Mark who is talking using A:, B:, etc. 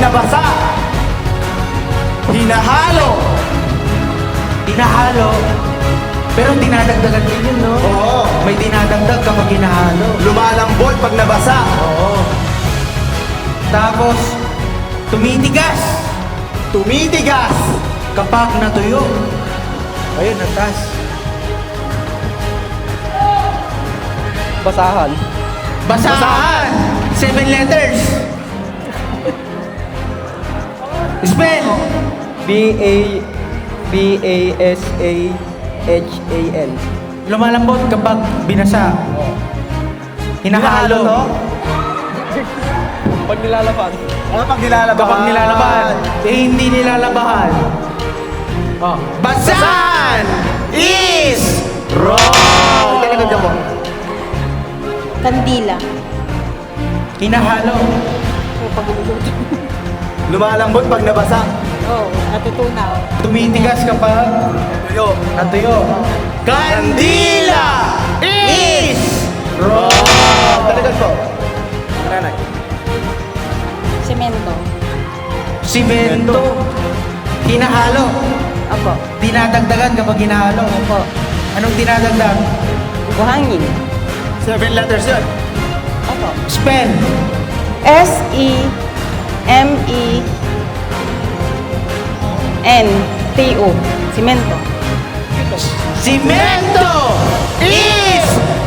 A: nabasa. Hinahalo.
B: Hinahalo. Pero dinadagdagan din yun, no?
A: Oo.
B: May dinadagdag kapag hinahalo.
A: Lumalambot pag nabasa.
B: Oo. Tapos, tumitigas
A: Tumitigas.
B: kapag natuyo. Ayun, natas.
C: Basahan.
B: Basahan. 7 letters. Spell.
C: B-A-S-A-H-A-N.
B: Lumalambot kapag binasa. Hinahalo.
A: no?
C: Pag nilalaban.
A: Ano pag nilalaban?
B: Kapag nilalaban. Hindi nilalabahan. Oh.
A: Basahan is wrong. Talikod ka mo.
D: Kandila.
B: Hinahalo.
A: Lumalambot pag nabasa.
D: Oo, natutunaw.
B: Tumitigas kapag
A: Tuyo.
B: natuyo.
A: Kandila is wrong. Talikod ko. Nanay.
D: Semento.
B: Simento. Hinahalo.
D: Apo.
B: Dinadagdagan kapag hinahalo.
D: Apo.
B: Anong dinadagdag?
D: Buhangin.
A: 7 letters yun.
D: Apo.
B: Spell.
D: S-E-M-E-N-T-O. Semento.
B: Simento is